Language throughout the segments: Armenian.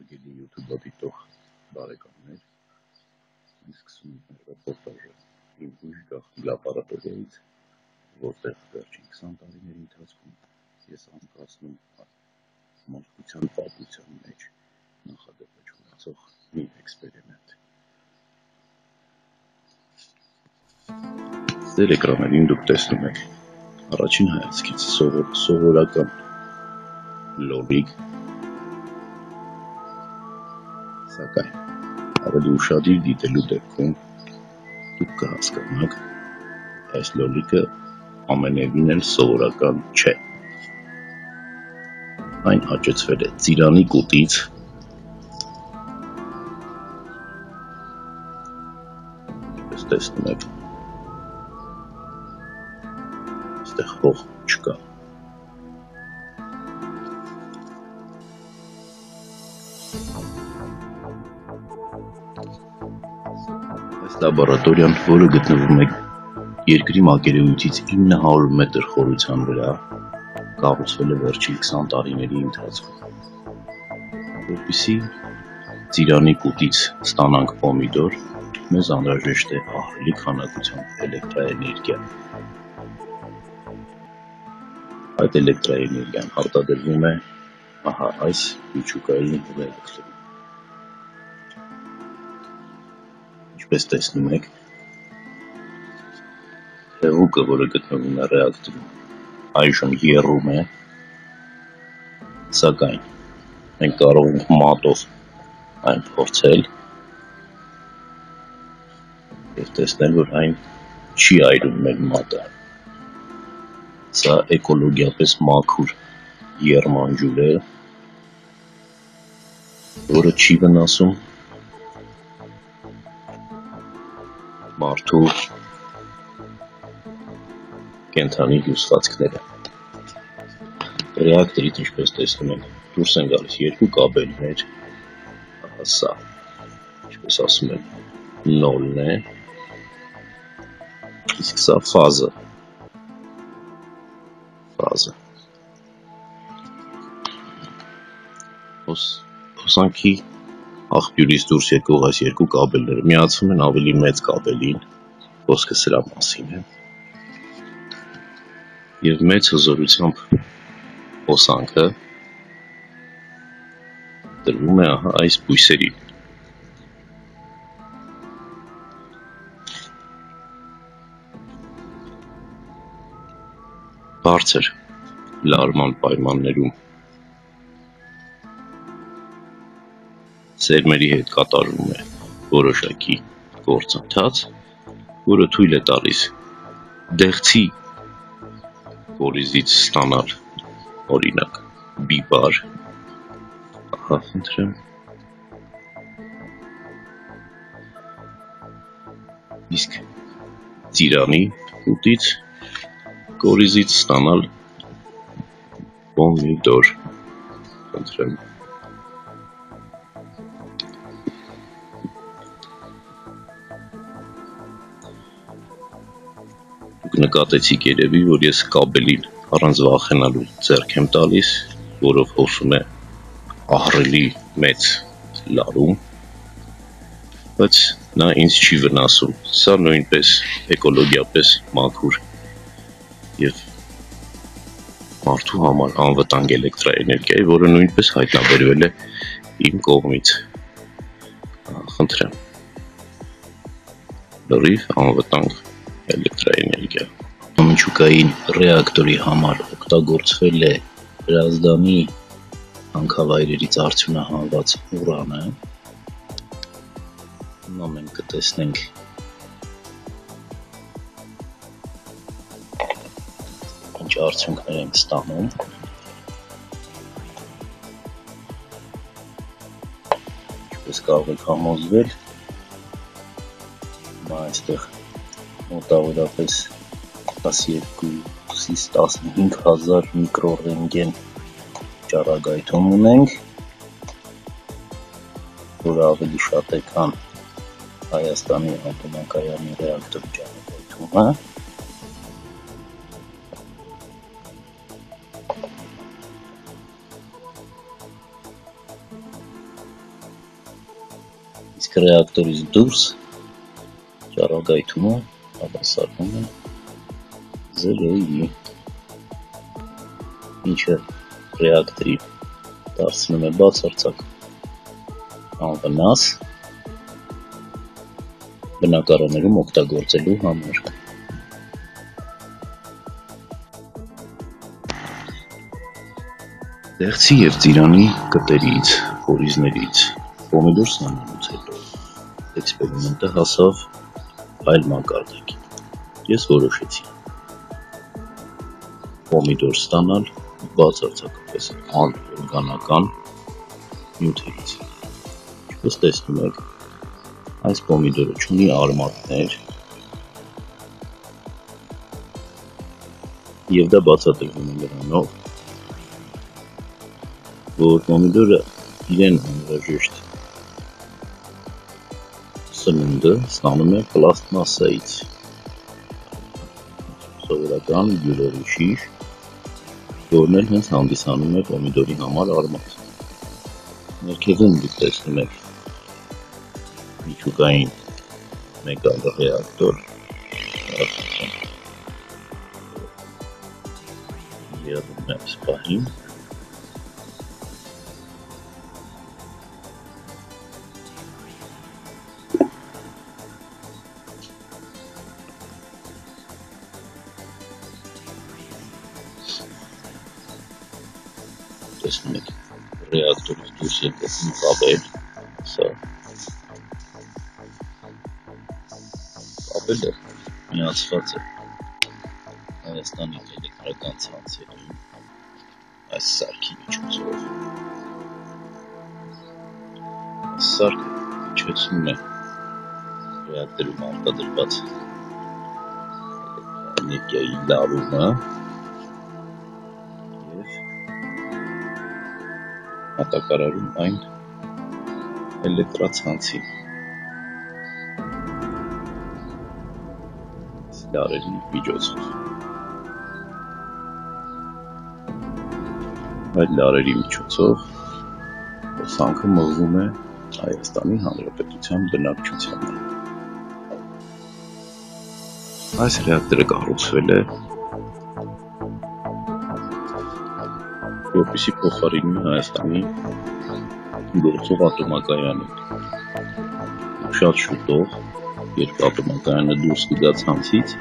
Հարգելի YouTube-ը դիտող բարեկամներ, մենք սկսում ենք մեր ռեպորտաժը իմ ուժգախ լաբորատորիայից, որտեղ վերջին 20 տարիների ընթացքում ես անցկացնում մարդկության պատմության մեջ նախադեպը ունեցող մի էքսպերիմենտ։ Ձեր էկրաններին դուք տեսնում եք առաջին հայացքից սովորական լոլիկ, սակայն ավելի ուշադիր դիտելու դեպքում դուք կհասկանաք, այս լոլիկը ամենևին էլ սովորական չէ։ Այն աճեցվել է ծիրանի կուտից, ինչպես տեսնում եք, այստեղ հող չկա։ Այս լաբորատորիան, որը գտնվում է երկրի մակերևույթից 900 մետր խորության վրա, կառուցվել է վերջին 20 տարիների ընթացքում, որպեսզի ծիրանի կուտից ստանանք պոմիդոր, մեզ անհրաժեշտ է ահռելի քանակությամբ էլեկտրաէներգիա։ Այդ էլեկտրաէներգիան արտադրվում է այս միջուկային ռեակտորում։ Ինչպես տեսնում եք, հեղուկը, որը գտնվում է ռեակտորում, այժմ եռում է, սակայն մենք կարող ենք մատով այն փորձել և տեսնել, որ այն չի այրում մեր մատը։ Սա էկոլոգիապես մաքուր եռմանջուր է, որը չի վնասում մարդու կենդանի հյուսվածքները։ Ռեակտորից, ինչպես տեսնում եք, դուրս են գալիս երկու կաբելներ, սա, ինչպես ասում են, նոլն է, իսկ սա ֆազը։ Հոսանքի աղբյուրից դուրս եկող այս երկու կաբելները միացվում են ավելի մեծ կաբելին, խոսքը սրա մասին է, և մեծ հզորությամբ հոսանքը տրվում է այս բույսերին։ Բարձր լարման պայմաններում սերմերի հետ կատարվում է որոշակի գործընթաց, որը թույլ է տալիս դեղցի կորիզից ստանալ, օրինակ, բիբար, իսկ ծիրանի կուտից կորիզից ստանալ պոմիդոր, խնդրեմ։ Դուք նկատեցիք երևի, որ ես կաբելին առանց վախենալու ձեռք եմ տալիս, որով հոսում է ահռելի մեծ լարում, բայց նա ինձ չի վնասում։ Սա նույնպես էկոլոգիապես մաքուր և մարդու համար անվտանգ էլեկտրաէներգիա է, որը նույնպես հայտնաբերվել է իմ կողմից։ Խնդրեմ, լրիվ անվտանգ էլեկտրաէներգիա։ Միջուկային ռեակտորի համար օգտագործվել է Հրազդանի հանքավայրերից արդյունահանված ուրանը։ Հիմա մենք կտեսնենք ինչ արդյունքներ ենք ստանում։ Ինչպես կարող եք համոզվել, հիմա այստեղ մոտավորապես 12-ից 15,000 միկրոռենտգեն ճառագայթում ունենք, որը ավելի շատ է, քան Հայաստանի ատոմակայանի ռեակտորի ճառագայթումը։ իսկ ռեակտորից դուրս ճառագայթումը հավասարվում է 0-ի, ինչը ռեակտորի դարձնում է բացարձակ անվնաս բնակարաններում օգտագործելու համար։ Դեղցի և ծիրանի կտերից, հորիզներից, պոմիդոր ստանալուց հետո էքսպերիմենտը հասավ այլ մակարդակի։ Ես որոշեցի պոմիդոր ստանալ բացարձակապես անօրգանական նյութերից։ Ինչպես տեսնում եք, այս պոմիդորը չունի արմատներ և դա բացատրվում է նրանով, որ պոմիդորը իրեն անհրաժեշտ սնունդը ստանում է պլաստմասայից, սովորական ջուրերի շիշ, որն էլ հենց հանդիսանում է պոմիդորի համար արմատ։ Ներքևում դուք տեսնում եք միջուկային մեկ այլ ռեակտոր, երևում է այս պահին, տեսնում եք ռեակտորից դուրս եկող կաբել, սա կաբելը միացված է Հայաստանի էլեկտրական ցանցերին այս սարքի միջոցով։ Այս սարքը իջեցնում է ռեակտորում արտադրված էներգիայի լարումը և հատակարարում այն էլեկտրացանցին լարերի միջոցով։ Այդ լարերի միջոցով հոսանքը մղվում է Հայաստանի Հանրապետության բնակչությանը։ Այս ռեակտորը կառուցվել է, որպեսզի փոխարինի Հայաստանի գործող ատոմակայանին։ Շատ շուտով, երբ ատոմակայանը դուրս կգա ցանցից,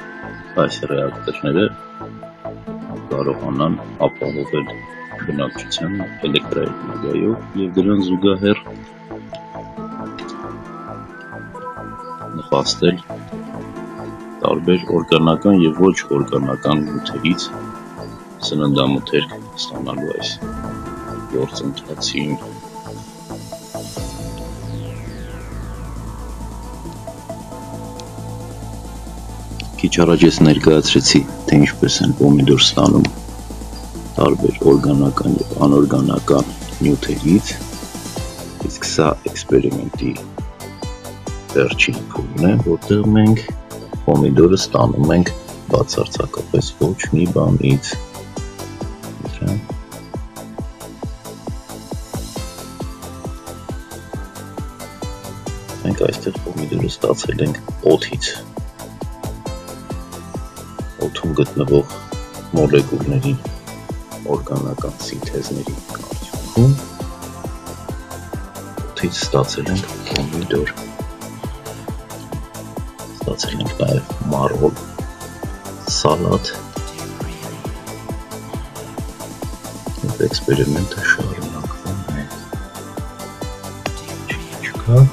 այս ռեակտորները կարողանան ապահովել բնակչության էլեկտրաէներգիայով և դրան զուգահեռ նպաստել տարբեր օրգանական և ոչ օրգանական նյութերից սննդամթերք ստանալու այս գործընթացին։ Քիչ առաջ ես ներկայացրեցի, թե ինչպես են պոմիդոր ստանում տարբեր օրգանական և անօրգանական նյութերից, իսկ սա էքսպերիմենտի վերջին փուլն է, որտեղ մենք պոմիդորը ստանում ենք բացարձակապես ոչ մի բանից։ Մենք այստեղ պոմիդորը ստացել ենք օդից, օդում գտնվող մոլեկուլների օրգանական սինթեզների արդյունքում օդից ստացել ենք պոմիդոր, ստացել ենք նաև մարոլ, սալատ, և էքսպերիմենտը շարունակվում է։ Չկա